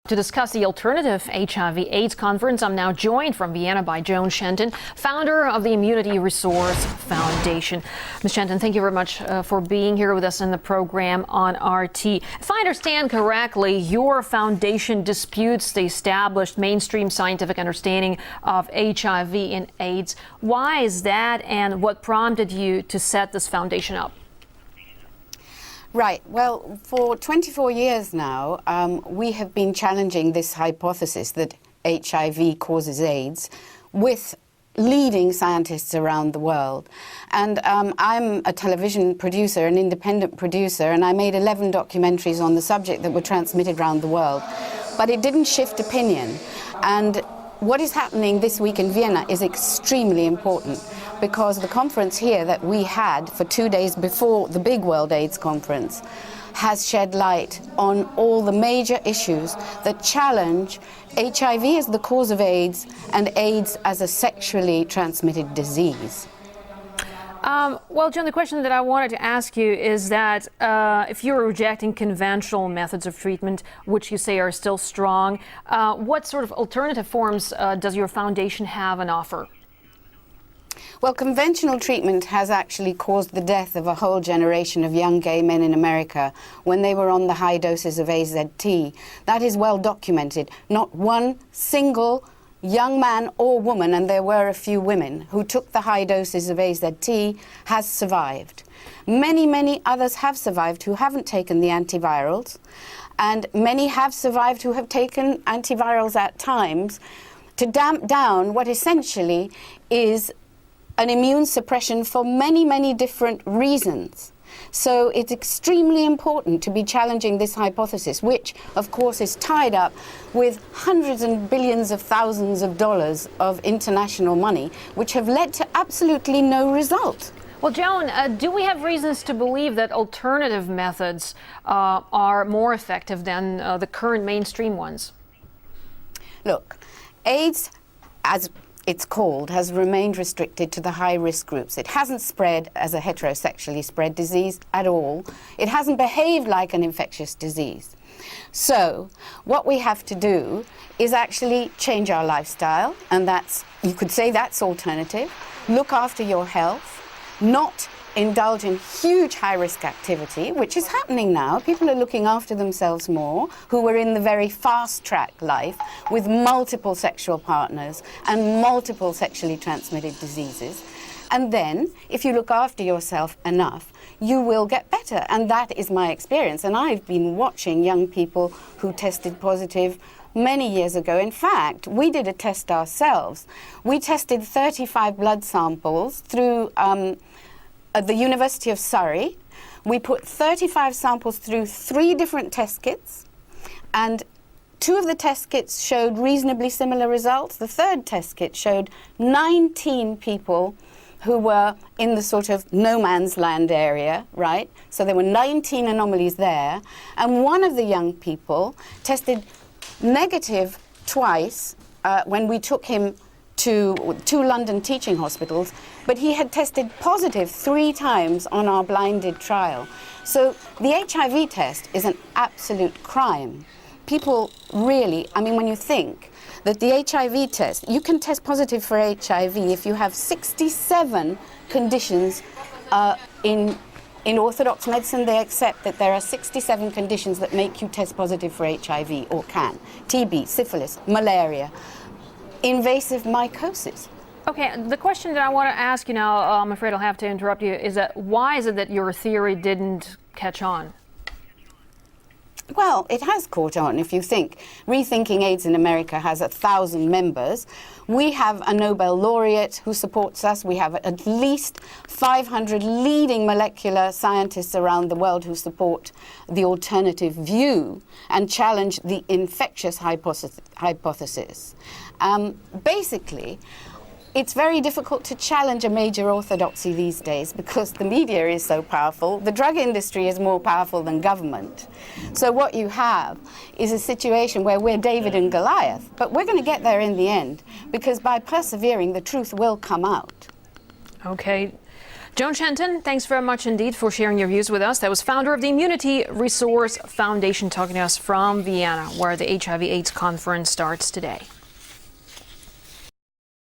To discuss the alternative HIV/AIDS conference, I'm now joined from Vienna by Joan Shenton, founder of the Immunity Resource Foundation. Ms. Shenton, thank you very much for being here with us in the program on RT. If I understand correctly, your foundation disputes the established mainstream scientific understanding of HIV and AIDS. Why is that, and what prompted you to set this foundation up? Right. Well, for 24 years now, we have been challenging this hypothesis that HIV causes AIDS with leading scientists around the world. And I'm a television producer, an independent producer, and I made 11 documentaries on the subject that were transmitted around the world. But it didn't shift opinion. And what is happening this week in Vienna is extremely important, because the conference here that we had for 2 days before the big World AIDS Conference has shed light on all the major issues that challenge HIV as the cause of AIDS and AIDS as a sexually transmitted disease. Well, John, the question that I wanted to ask you is that if you're rejecting conventional methods of treatment, which you say are still strong, what sort of alternative forms does your foundation have on offer? Well, conventional treatment has actually caused the death of a whole generation of young gay men in America when they were on the high doses of AZT. That is well documented. Not one single young man or woman, and there were a few women, who took the high doses of AZT has survived. Many, many others have survived who haven't taken the antivirals, and many have survived who have taken antivirals at times to damp down what essentially is an immune suppression for many, many different reasons. So it's extremely important to be challenging this hypothesis, which, of course, is tied up with hundreds and billions of thousands of dollars of international money, which have led to absolutely no result. Well, Joan, do we have reasons to believe that alternative methods are more effective than the current mainstream ones? Look, AIDS, as it's called, has remained restricted to the high-risk groups. It hasn't spread as a heterosexually spread disease at all. It hasn't behaved like an infectious disease. So what we have to do is actually change our lifestyle, and that's, you could say that's alternative. Look after your health, not indulge in huge high-risk activity, which is happening now. People are looking after themselves more, who were in the very fast-track life with multiple sexual partners and multiple sexually transmitted diseases. And then, if you look after yourself enough, you will get better. And that is my experience. And I've been watching young people who tested positive many years ago. In fact, we did a test ourselves. We tested 35 blood samples through at the University of Surrey. We put 35 samples through 3 different test kits, and 2 of the test kits showed reasonably similar results. The third test kit showed 19 people who were in the sort of no man's land area, right? So there were 19 anomalies there, and one of the young people tested negative twice when we took him to 2 London teaching hospitals, but he had tested positive 3 times on our blinded trial. So the HIV test is an absolute crime. People really, I mean, when you think that the HIV test, you can test positive for HIV if you have 67 conditions in Orthodox medicine. They accept that there are 67 conditions that make you test positive for HIV, or can. TB, syphilis, malaria, invasive mycosis. Okay, the question that I want to ask you now, I'm afraid I'll have to interrupt you, is that why is it that your theory didn't catch on? Well, it has caught on. If you think, Rethinking AIDS in America has 1,000 members. We have a Nobel laureate who supports us. We have at least 500 leading molecular scientists around the world who support the alternative view and challenge the infectious hypothesis. Basically, it's very difficult to challenge a major orthodoxy these days because the media is so powerful. The drug industry is more powerful than government. So what you have is a situation where we're David and Goliath, but we're going to get there in the end, because by persevering, the truth will come out. Okay. Joan Shenton, thanks very much indeed for sharing your views with us. That was founder of the Immunity Resource Foundation talking to us from Vienna, where the HIV/AIDS conference starts today.